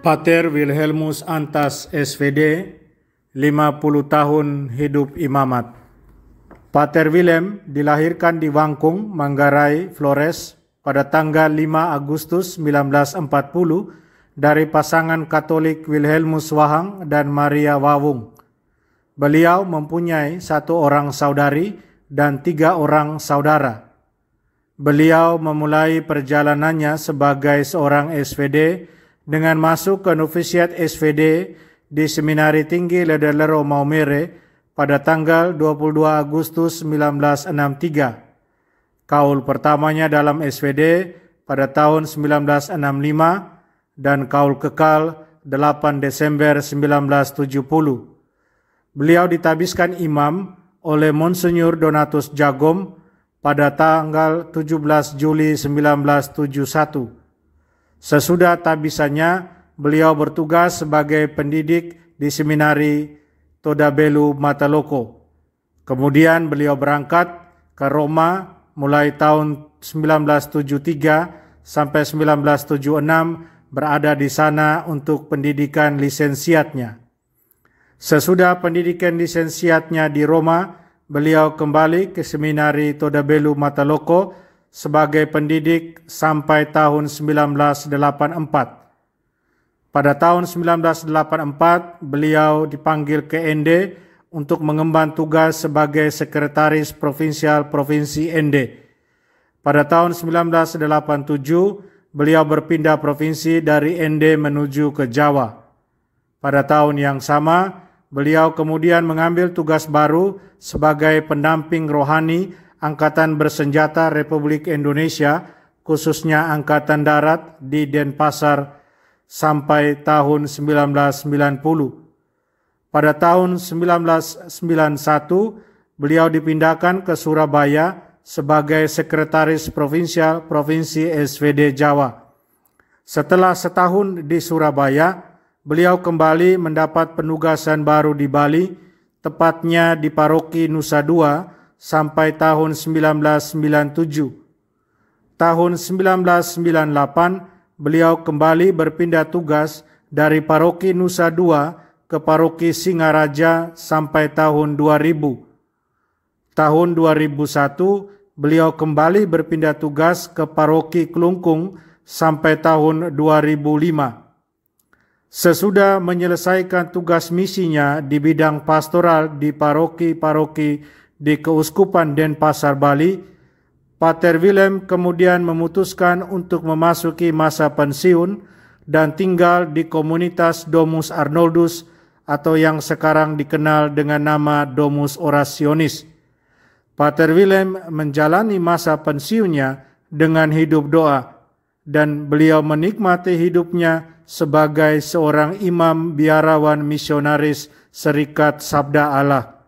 Pater Wilhelmus Antas SVD, 50 tahun hidup imamat. Pater Wilhelm dilahirkan di Wangkung, Manggarai, Flores pada tanggal 5 Agustus 1940 dari pasangan Katolik Wilhelmus Wahang dan Maria Wawung. Beliau mempunyai 1 orang saudari dan 3 orang saudara. Beliau memulai perjalanannya sebagai seorang SVD dengan masuk ke novisiat SVD di Seminari Tinggi Lederlero Maumere pada tanggal 22 Agustus 1963. Kaul pertamanya dalam SVD pada tahun 1965 dan kaul kekal 8 Desember 1970. Beliau ditabiskan imam oleh Monsinyur Donatus Jagom pada tanggal 17 Juli 1971. Sesudah tabisannya, beliau bertugas sebagai pendidik di Seminari Todabelu Mataloko. Kemudian beliau berangkat ke Roma mulai tahun 1973 sampai 1976 berada di sana untuk pendidikan lisensiatnya. Sesudah pendidikan lisensiatnya di Roma, beliau kembali ke Seminari Todabelu Mataloko sebagai pendidik sampai tahun 1984. Pada tahun 1984, beliau dipanggil ke ND untuk mengemban tugas sebagai Sekretaris Provinsial Provinsi ND. Pada tahun 1987, beliau berpindah provinsi dari ND menuju ke Jawa. Pada tahun yang sama, beliau kemudian mengambil tugas baru sebagai pendamping rohani Angkatan Bersenjata Republik Indonesia, khususnya Angkatan Darat di Denpasar sampai tahun 1990. Pada tahun 1991, beliau dipindahkan ke Surabaya sebagai Sekretaris Provinsial Provinsi SVD Jawa. Setelah setahun di Surabaya, beliau kembali mendapat penugasan baru di Bali, tepatnya di Paroki Nusa Dua, sampai tahun 1997. Tahun 1998, beliau kembali berpindah tugas dari Paroki Nusa Dua ke Paroki Singaraja sampai tahun 2000. Tahun 2001, beliau kembali berpindah tugas ke Paroki Klungkung sampai tahun 2005. Sesudah menyelesaikan tugas misinya di bidang pastoral di paroki-paroki di Keuskupan Denpasar, Bali, Pater Wilhelm kemudian memutuskan untuk memasuki masa pensiun dan tinggal di komunitas Domus Arnoldus atau yang sekarang dikenal dengan nama Domus Orationis. Pater Wilhelm menjalani masa pensiunnya dengan hidup doa dan beliau menikmati hidupnya sebagai seorang imam biarawan misionaris Serikat Sabda Allah.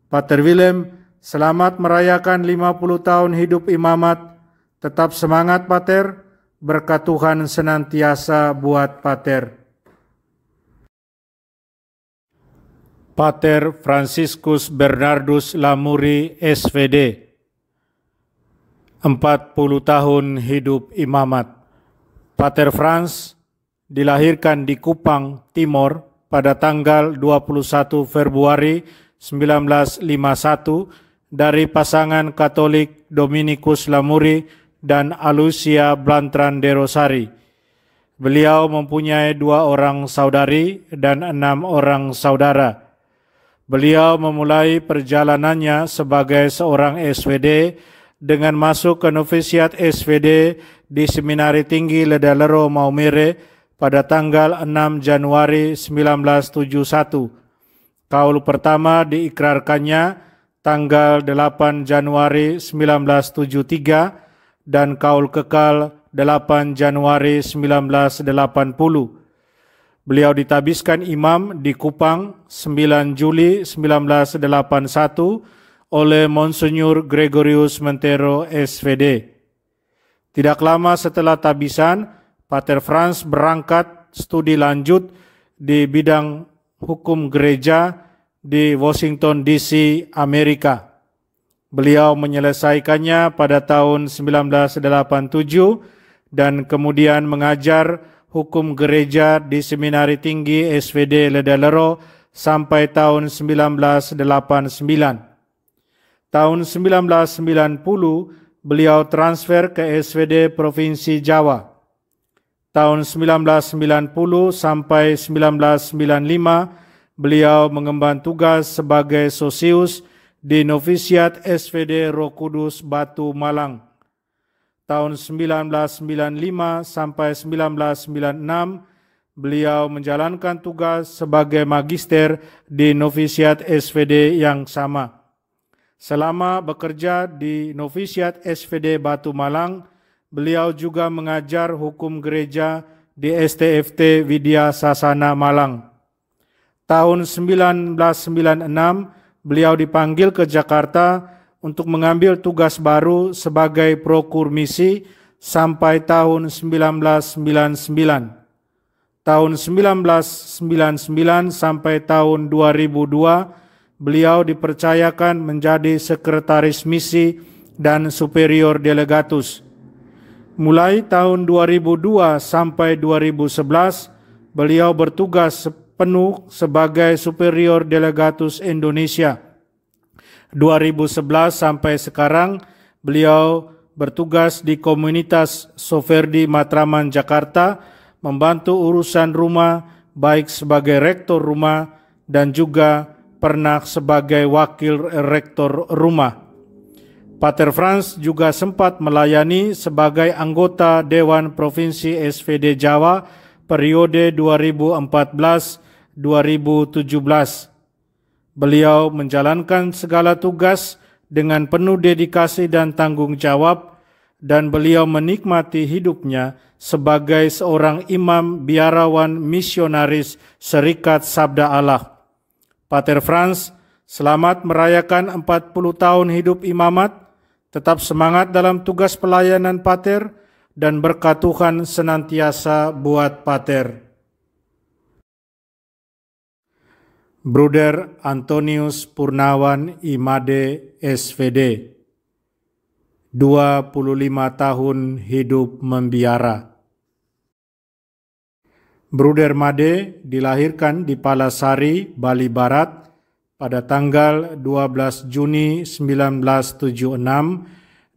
Pater Wilhelm, selamat merayakan 50 tahun hidup imamat. Tetap semangat, Pater. Berkat Tuhan senantiasa buat Pater. Pater Franciscus Bernardus Lamuri, SVD, 40 tahun hidup imamat. Pater Franz dilahirkan di Kupang, Timor pada tanggal 21 Februari 1951 dari pasangan Katolik Dominikus Lamuri dan Alucia Blantran de Rosari. Beliau mempunyai 2 orang saudari dan 6 orang saudara. Beliau memulai perjalanannya sebagai seorang SVD dengan masuk ke novisiat SVD di Seminari Tinggi Lederlero Maumere pada tanggal 6 Januari 1971. Kaul pertama diikrarkannya tanggal 8 Januari 1973 dan kaul kekal 8 Januari 1980. Beliau ditabiskan imam di Kupang 9 Juli 1981 oleh Monsinyur Gregorius Mentero SVD. Tidak lama setelah tabisan, Pater Franz berangkat studi lanjut di bidang hukum gereja di Washington DC, Amerika. Beliau menyelesaikannya pada tahun 1987 dan kemudian mengajar Hukum Gereja di Seminari Tinggi SVD Ledalero sampai tahun 1989. Tahun 1990, beliau transfer ke SVD Provinsi Jawa. Tahun 1990 sampai 1995, beliau mengemban tugas sebagai sosius di Novisiat SVD Roh Kudus Batu Malang. Tahun 1995 sampai 1996, beliau menjalankan tugas sebagai magister di Novisiat SVD yang sama. Selama bekerja di Novisiat SVD Batu Malang, beliau juga mengajar hukum gereja di STFT Widya Sasana Malang. Tahun 1996, beliau dipanggil ke Jakarta untuk mengambil tugas baru sebagai prokur misi sampai tahun 1999. Tahun 1999 sampai tahun 2002, beliau dipercayakan menjadi sekretaris misi dan superior delegatus. Mulai tahun 2002 sampai 2011, beliau bertugas penuh sebagai superior delegatus Indonesia. 2011 sampai sekarang, beliau bertugas di komunitas Soferdi Matraman Jakarta, membantu urusan rumah baik sebagai rektor rumah dan juga pernah sebagai wakil rektor rumah. Pater Frans juga sempat melayani sebagai anggota Dewan Provinsi SVD Jawa periode 2014-2017. Beliau menjalankan segala tugas dengan penuh dedikasi dan tanggung jawab, dan beliau menikmati hidupnya sebagai seorang imam biarawan misionaris Serikat Sabda Allah. Pater Frans, selamat merayakan 40 tahun hidup imamat, tetap semangat dalam tugas pelayanan Pater, dan berkat Tuhan senantiasa buat Pater. Bruder Antonius Purnawan Imade SVD, 25 tahun hidup membiara. Bruder Made dilahirkan di Palasari, Bali Barat pada tanggal 12 Juni 1976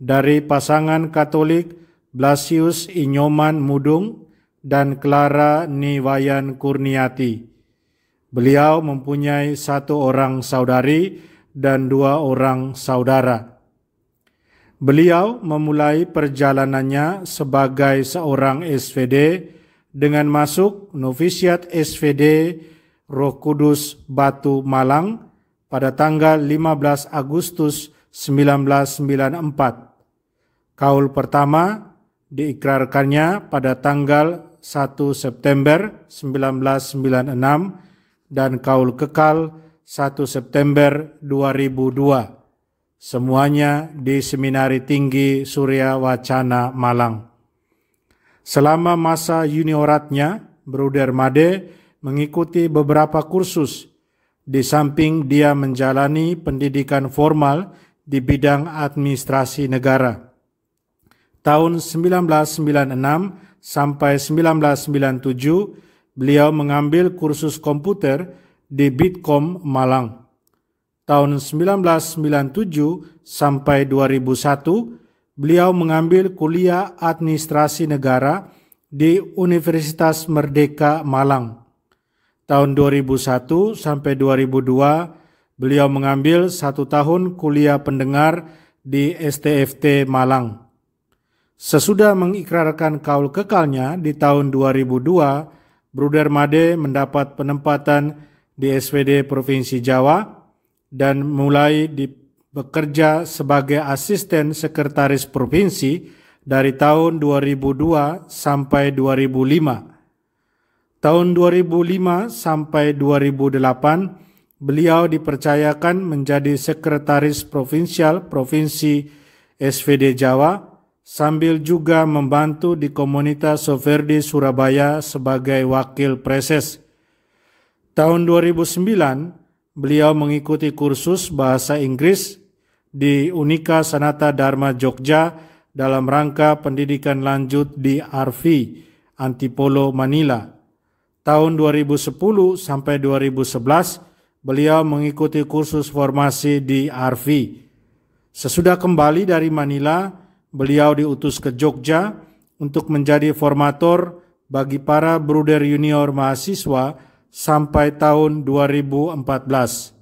dari pasangan Katolik Blasius Inyoman Mudung dan Clara Niwayan Kurniati. Beliau mempunyai 1 orang saudari dan 2 orang saudara. Beliau memulai perjalanannya sebagai seorang SVD dengan masuk Novisiat SVD Roh Kudus Batu Malang pada tanggal 15 Agustus 1994. Kaul pertama diikrarkannya pada tanggal 1 September 1996 dan kaul kekal 1 September 2002. Semuanya di Seminari Tinggi Surya Wacana Malang. Selama masa junioratnya, Bruder Made mengikuti beberapa kursus, di samping dia menjalani pendidikan formal di bidang administrasi negara. Tahun 1996 sampai 1997, beliau mengambil kursus komputer di Bitkom Malang. Tahun 1997 sampai 2001, beliau mengambil kuliah administrasi negara di Universitas Merdeka Malang. Tahun 2001 sampai 2002, beliau mengambil 1 tahun kuliah pendengar di STFT Malang. Sesudah mengikrarkan kaul kekalnya di tahun 2002, Bruder Made mendapat penempatan di SVD Provinsi Jawa dan mulai bekerja sebagai asisten sekretaris provinsi dari tahun 2002 sampai 2005. Tahun 2005 sampai 2008, beliau dipercayakan menjadi sekretaris provinsial Provinsi SVD Jawa, sambil juga membantu di komunitas Soferdi Surabaya sebagai wakil preses. Tahun 2009, beliau mengikuti kursus bahasa Inggris di Unika Sanata Dharma Jogja dalam rangka pendidikan lanjut di ARVI, Antipolo, Manila. Tahun 2010 sampai 2011, beliau mengikuti kursus formasi di RV. Sesudah kembali dari Manila, beliau diutus ke Jogja untuk menjadi formator bagi para bruder junior mahasiswa sampai tahun 2014.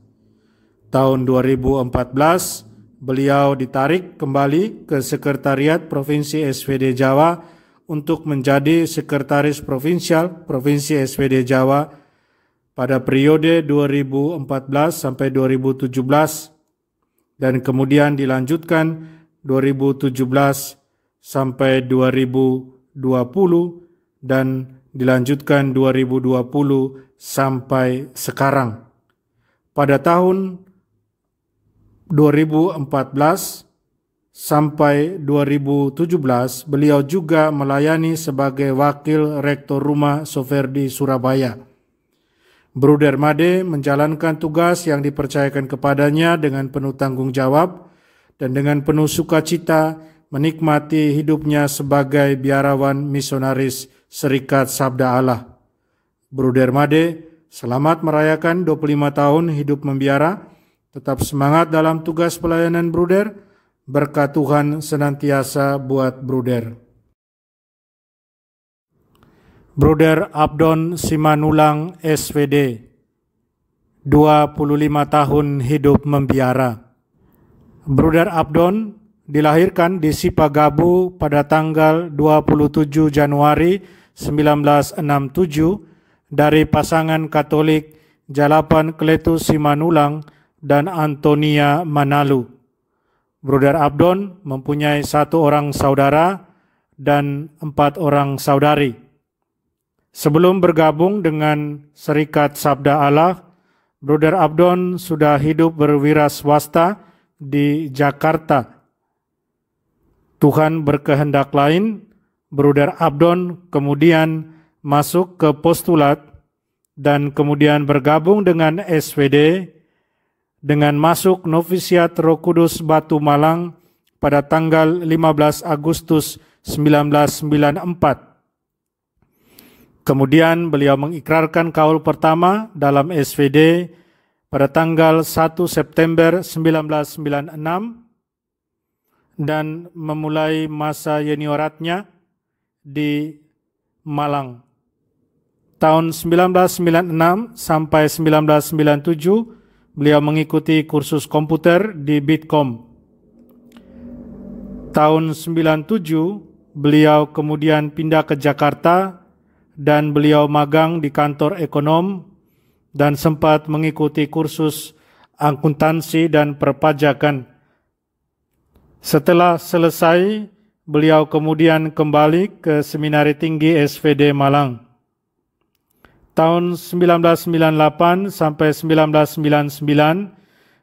Tahun 2014, beliau ditarik kembali ke Sekretariat Provinsi SVD Jawa untuk menjadi Sekretaris Provinsial Provinsi SVD Jawa pada periode 2014 sampai 2017 dan kemudian dilanjutkan 2017 sampai 2020 dan dilanjutkan 2020 sampai sekarang. Pada tahun 2014 sampai 2017, beliau juga melayani sebagai Wakil Rektor Rumah Soferdi Surabaya. Bruder Made menjalankan tugas yang dipercayakan kepadanya dengan penuh tanggung jawab dan dengan penuh sukacita menikmati hidupnya sebagai biarawan misionaris Serikat Sabda Allah. Bruder Made, selamat merayakan 25 tahun hidup membiara. Tetap semangat dalam tugas pelayanan Bruder. Berkat Tuhan senantiasa buat Bruder. Bruder Abdon Simanulang SVD, 25 tahun hidup membiara. Bruder Abdon dilahirkan di Sipagabu pada tanggal 27 Januari 1967 dari pasangan Katolik Jalapan Kletus Simanulang dan Antonia Manalu. Bruder Abdon mempunyai 1 orang saudara dan 4 orang saudari. Sebelum bergabung dengan Serikat Sabda Allah, Bruder Abdon sudah hidup berwira swasta di Jakarta. Tuhan berkehendak lain, Bruder Abdon kemudian masuk ke postulat dan kemudian bergabung dengan SVD dengan masuk novisiat Roh Kudus Batu Malang pada tanggal 15 Agustus 1994. Kemudian beliau mengikrarkan kaul pertama dalam SVD pada tanggal 1 September 1996 dan memulai masa junioratnya di Malang. Tahun 1996 sampai 1997, beliau mengikuti kursus komputer di Bitkom. Tahun 97, beliau kemudian pindah ke Jakarta dan beliau magang di kantor ekonom dan sempat mengikuti kursus akuntansi dan perpajakan. Setelah selesai, beliau kemudian kembali ke Seminari Tinggi SVD Malang. Tahun 1998 sampai 1999,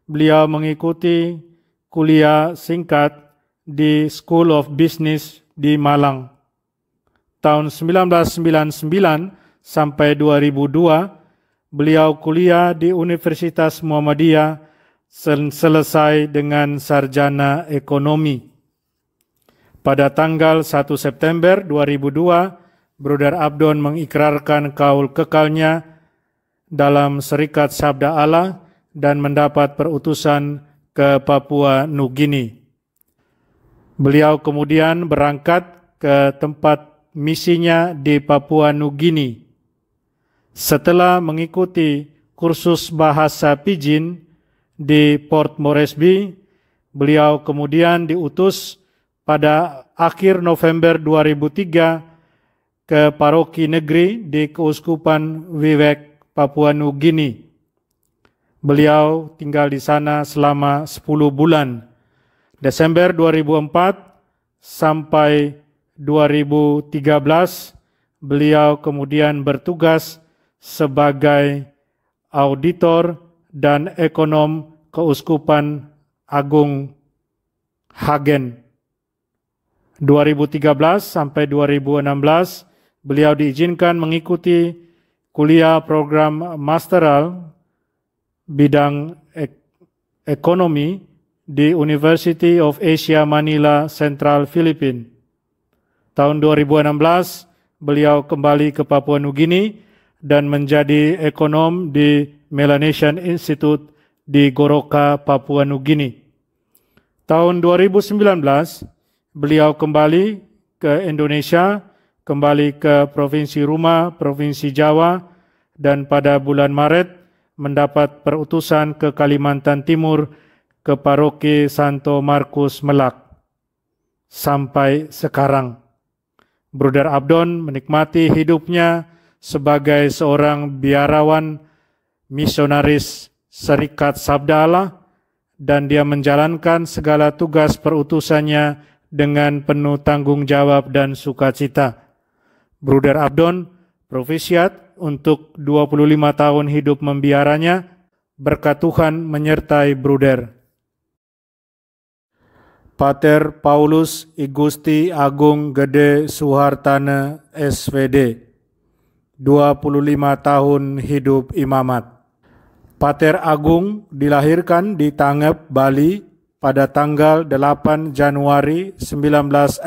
beliau mengikuti kuliah singkat di School of Business di Malang. Tahun 1999 sampai 2002, beliau kuliah di Universitas Muhammadiyah selesai dengan sarjana ekonomi. Pada tanggal 1 September 2002, Bruder Abdon mengikrarkan kaul kekalnya dalam Serikat Sabda Allah dan mendapat perutusan ke Papua Nugini. Beliau kemudian berangkat ke tempat misinya di Papua Nugini. Setelah mengikuti kursus bahasa Pidgin di Port Moresby, beliau kemudian diutus pada akhir November 2003 ke paroki negeri di Keuskupan Wewak, Papua Nugini. Beliau tinggal di sana selama 10 bulan. Desember 2004 sampai 2013, beliau kemudian bertugas sebagai auditor dan ekonom Keuskupan Agung Hagen. 2013 sampai 2016, beliau diizinkan mengikuti kuliah program masteral bidang ekonomi di University of Asia Manila, Central Philippines. Tahun 2016, beliau kembali ke Papua Nugini dan menjadi ekonom di Melanesian Institute di Goroka, Papua Nugini. Tahun 2019, beliau kembali ke Indonesia, kembali ke Provinsi Ruma, Provinsi Jawa, dan pada bulan Maret mendapat perutusan ke Kalimantan Timur ke Paroki Santo Markus Melak. Sampai sekarang, Bruder Abdon menikmati hidupnya sebagai seorang biarawan misionaris Serikat Sabda Allah, dan dia menjalankan segala tugas perutusannya dengan penuh tanggung jawab dan sukacita. Bruder Abdon profisiat untuk 25 tahun hidup membiaranya. Berkat Tuhan menyertai Bruder. Pater Paulus Igusti Agung Gede Suhartana SVD, 25 tahun hidup imamat. Pater Agung dilahirkan di Tangep, Bali pada tanggal 8 Januari 1968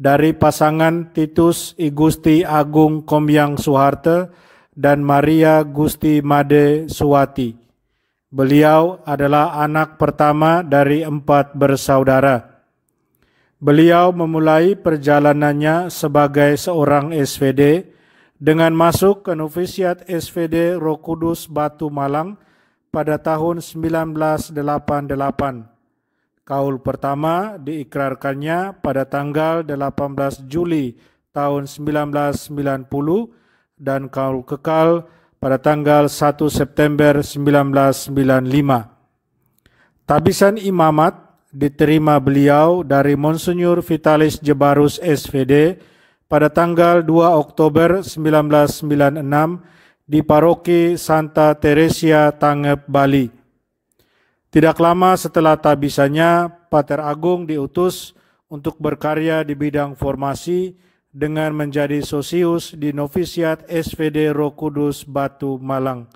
dari pasangan Titus Igusti Agung Kombyang Suharto dan Maria Gusti Made Suwati. Beliau adalah anak pertama dari 4 bersaudara. Beliau memulai perjalanannya sebagai seorang SVD dengan masuk ke novisiat SVD Roh Kudus Batu Malang pada tahun 1988. Kaul pertama diikrarkannya pada tanggal 18 Juli tahun 1990 dan kaul kekal pada tanggal 1 September 1995. Tabisan imamat diterima beliau dari Monsinyur Vitalis Jebarus SVD pada tanggal 2 Oktober 1996 di Paroki Santa Teresia, Tangep, Bali. Tidak lama setelah tabisannya, Pater Agung diutus untuk berkarya di bidang formasi dengan menjadi sosius di novisiat SVD Roh Kudus Batu Malang.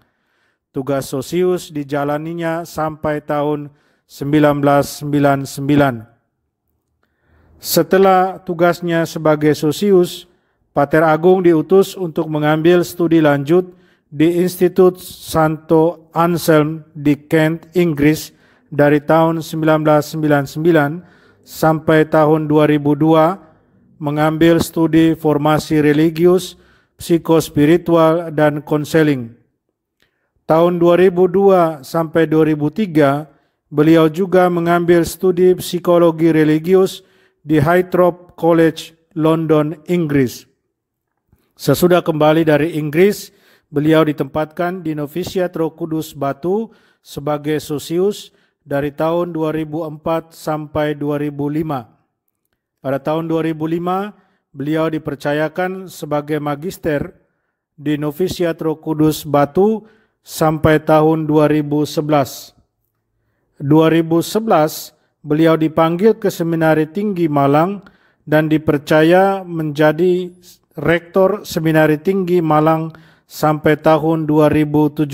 Tugas sosius dijalaninya sampai tahun 1999. Setelah tugasnya sebagai sosius, Pater Agung diutus untuk mengambil studi lanjut di Institut Santo Anselm di Kent, Inggris dari tahun 1999 sampai tahun 2002, mengambil studi formasi religius, psikospiritual, dan konseling. Tahun 2002 sampai 2003, beliau juga mengambil studi psikologi religius di Hythrop College, London, Inggris. Sesudah kembali dari Inggris, beliau ditempatkan di novisiat Roh Kudus Batu sebagai sosius dari tahun 2004 sampai 2005. Pada tahun 2005, beliau dipercayakan sebagai magister di novisiat Roh Kudus Batu sampai tahun 2011. 2011, beliau dipanggil ke Seminari Tinggi Malang dan dipercaya menjadi rektor Seminari Tinggi Malang sampai tahun 2017.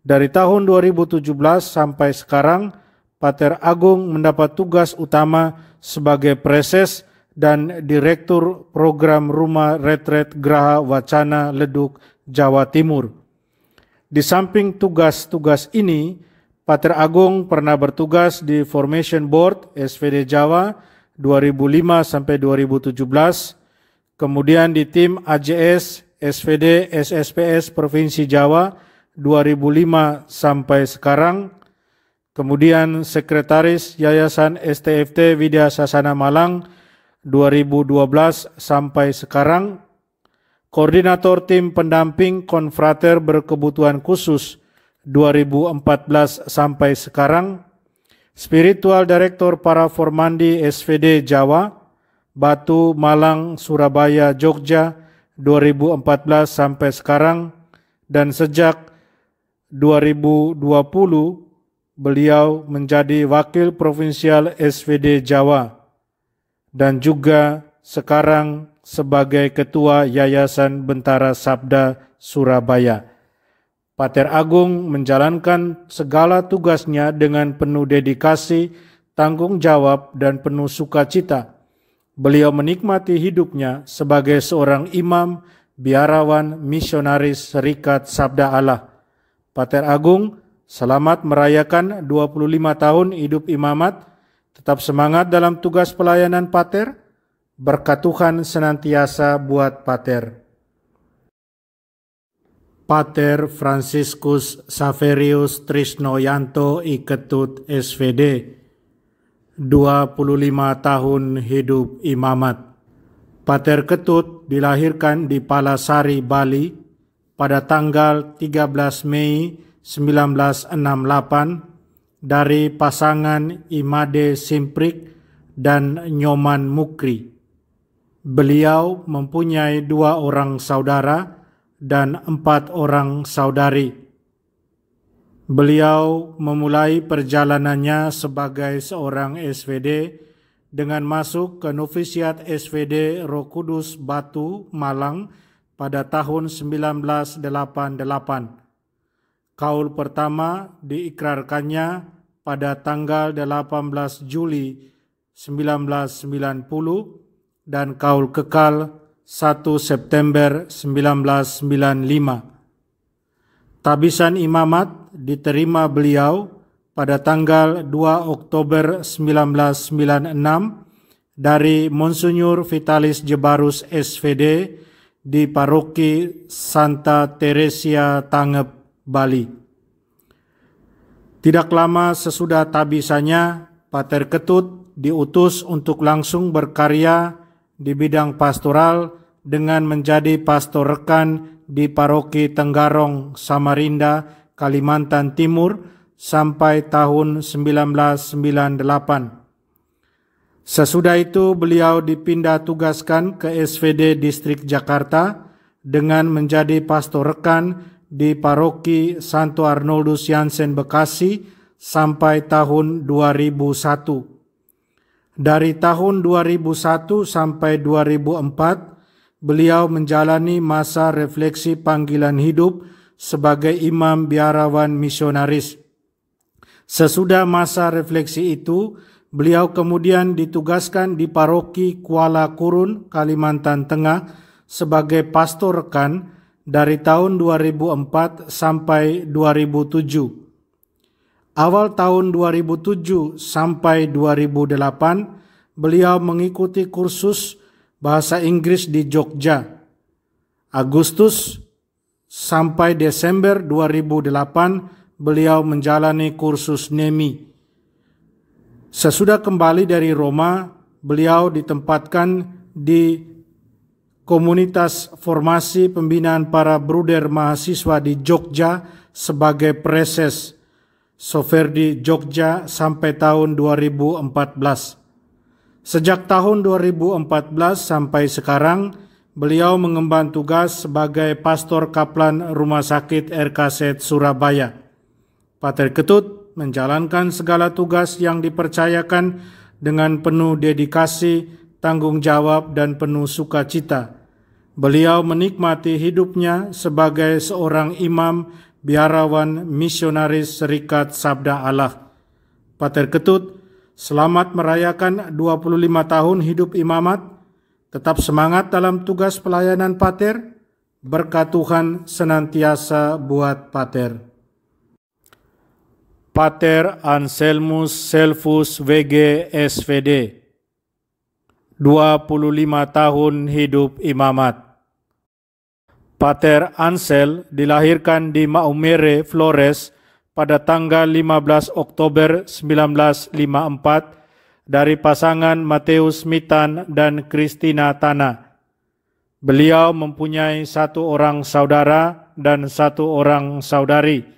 Dari tahun 2017 sampai sekarang, Pater Agung mendapat tugas utama sebagai preses dan direktur program Rumah Retret Graha Wacana Leduk, Jawa Timur. Di samping tugas-tugas ini, Pater Agung pernah bertugas di Formation Board SVD Jawa 2005 sampai 2017, kemudian di tim AJS SVD SSPS Provinsi Jawa 2005 sampai sekarang, kemudian Sekretaris Yayasan STFT Widya Sasana Malang 2012 sampai sekarang, Koordinator Tim Pendamping Konfrater Berkebutuhan Khusus 2014 sampai sekarang, Spiritual Director Para Formandi SVD Jawa, Batu, Malang, Surabaya, Jogja 2014 sampai sekarang, dan sejak 2020 beliau menjadi Wakil Provinsial SVD Jawa dan juga sekarang sebagai Ketua Yayasan Bentara Sabda Surabaya. Pater Agung menjalankan segala tugasnya dengan penuh dedikasi, tanggung jawab, dan penuh sukacita. Beliau menikmati hidupnya sebagai seorang imam, biarawan, misionaris Serikat Sabda Allah. Pater Agung, selamat merayakan 25 tahun hidup imamat. Tetap semangat dalam tugas pelayanan Pater. Berkat Tuhan senantiasa buat Pater. Pater Franciscus Saverius Trisnoyanto I Ketut SVD, 25 tahun hidup imamat. Pater Ketut dilahirkan di Palasari, Bali pada tanggal 13 Mei 1968 dari pasangan Imade Simprik dan Nyoman Mukri. Beliau mempunyai 2 orang saudara dan 4 orang saudari. Beliau memulai perjalanannya sebagai seorang SVD dengan masuk ke novisiat SVD Roh Kudus Batu, Malang pada tahun 1988. Kaul pertama diikrarkannya pada tanggal 18 Juli 1990 dan kaul kekal 1 September 1995. Tabisan imamat diterima beliau pada tanggal 2 Oktober 1996 dari Monsinyur Vitalis Jebarus SVD di Paroki Santa Teresia Tangep, Bali. Tidak lama sesudah tabisannya, Pater Ketut diutus untuk langsung berkarya di bidang pastoral dengan menjadi pastor rekan di Paroki Tenggarong, Samarinda, Kalimantan Timur sampai tahun 1998. Sesudah itu beliau dipindah tugaskan ke SVD Distrik Jakarta dengan menjadi pastor rekan di Paroki Santo Arnoldus Jansen Bekasi sampai tahun 2001. Dari tahun 2001 sampai 2004, beliau menjalani masa refleksi panggilan hidup sebagai imam biarawan misionaris. Sesudah masa refleksi itu, beliau kemudian ditugaskan di Paroki Kuala Kurun, Kalimantan Tengah sebagai pastor rekan dari tahun 2004 sampai 2007. Awal tahun 2007 sampai 2008, beliau mengikuti kursus bahasa Inggris di Jogja. Agustus sampai Desember 2008, beliau menjalani kursus NEMI. Sesudah kembali dari Roma, beliau ditempatkan di Komunitas Formasi Pembinaan Para Bruder Mahasiswa di Jogja sebagai preses Soferdi Jogja sampai tahun 2014. Sejak tahun 2014 sampai sekarang, beliau mengemban tugas sebagai pastor kaplan Rumah Sakit RKZ Surabaya. Pater Ketut menjalankan segala tugas yang dipercayakan dengan penuh dedikasi, tanggung jawab, dan penuh sukacita. Beliau menikmati hidupnya sebagai seorang imam, biarawan, misionaris Serikat Sabda Allah. Pater Ketut, selamat merayakan 25 tahun hidup imamat. Tetap semangat dalam tugas pelayanan Pater. Berkat Tuhan senantiasa buat Pater. Pater Anselmus Selfus WG SVD, 25 tahun hidup imamat. Pater Ansel dilahirkan di Maumere, Flores pada tanggal 15 Oktober 1954 dari pasangan Mateus Mitan dan Christina Tana. Beliau mempunyai 1 orang saudara dan 1 orang saudari.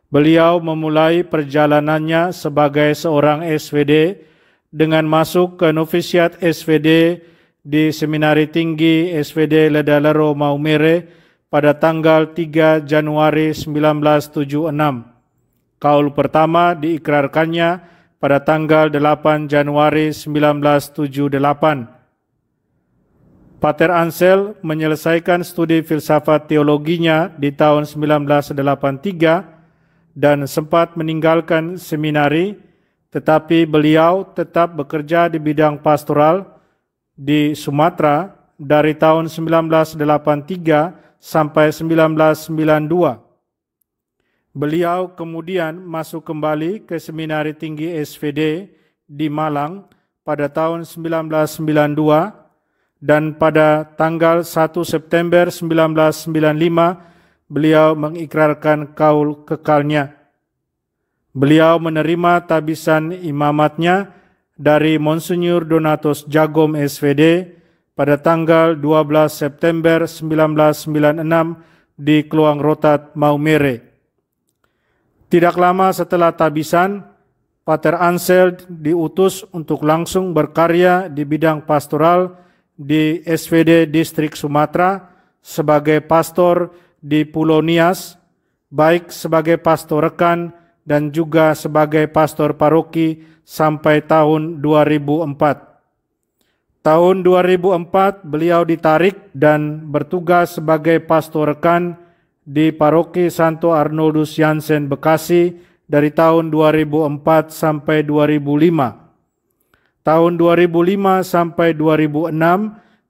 Beliau memulai perjalanannya sebagai seorang SVD dengan masuk ke novisiat SVD di Seminari Tinggi SVD Ledalero Maumere pada tanggal 3 Januari 1976. Kaul pertama diikrarkannya pada tanggal 8 Januari 1978. Pater Ansel menyelesaikan studi filsafat teologinya di tahun 1983 dan sempat meninggalkan seminari, tetapi beliau tetap bekerja di bidang pastoral di Sumatera dari tahun 1983 sampai 1992. Beliau kemudian masuk kembali ke Seminari Tinggi SVD di Malang pada tahun 1992 dan pada tanggal 1 September 1995 beliau mengikrarkan kaul kekalnya. Beliau menerima tabisan imamatnya dari Monsinyur Donatus Jagom SVD pada tanggal 12 September 1996 di Kluang Rotat, Maumere. Tidak lama setelah tabisan, Pater Ansel diutus untuk langsung berkarya di bidang pastoral di SVD Distrik Sumatera sebagai pastor di Pulau Nias, baik sebagai pastor rekan dan juga sebagai pastor paroki sampai tahun 2004. Tahun 2004 beliau ditarik dan bertugas sebagai pastor rekan di paroki Santo Arnoldus Jansen Bekasi dari tahun 2004 sampai 2005. Tahun 2005 sampai 2006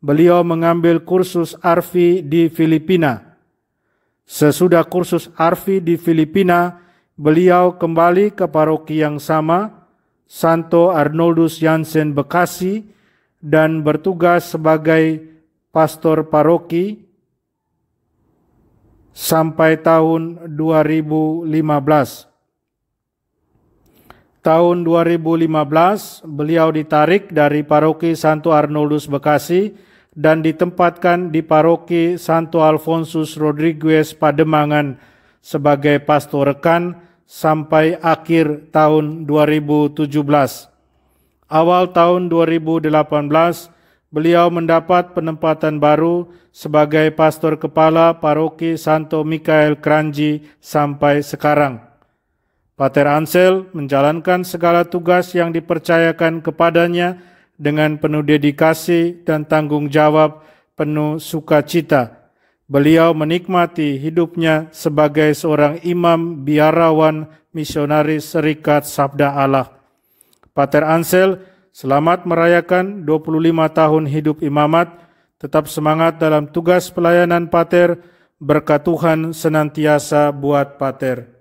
beliau mengambil kursus ARFI di Filipina. Sesudah kursus ARFI di Filipina, beliau kembali ke paroki yang sama, Santo Arnoldus Jansen Bekasi, dan bertugas sebagai pastor paroki sampai tahun 2015. Tahun 2015, beliau ditarik dari paroki Santo Arnoldus Bekasi dan ditempatkan di paroki Santo Alfonsus Rodriguez Pademangan sebagai pastor rekan sampai akhir tahun 2017. Awal tahun 2018, beliau mendapat penempatan baru sebagai pastor kepala paroki Santo Mikael Kranji sampai sekarang. Pater Ansel menjalankan segala tugas yang dipercayakan kepadanya dengan penuh dedikasi dan tanggung jawab penuh sukacita. Beliau menikmati hidupnya sebagai seorang imam biarawan misionaris Serikat Sabda Allah. Pater Ansel, selamat merayakan 25 tahun hidup imamat, tetap semangat dalam tugas pelayanan Pater, berkat Tuhan senantiasa buat Pater.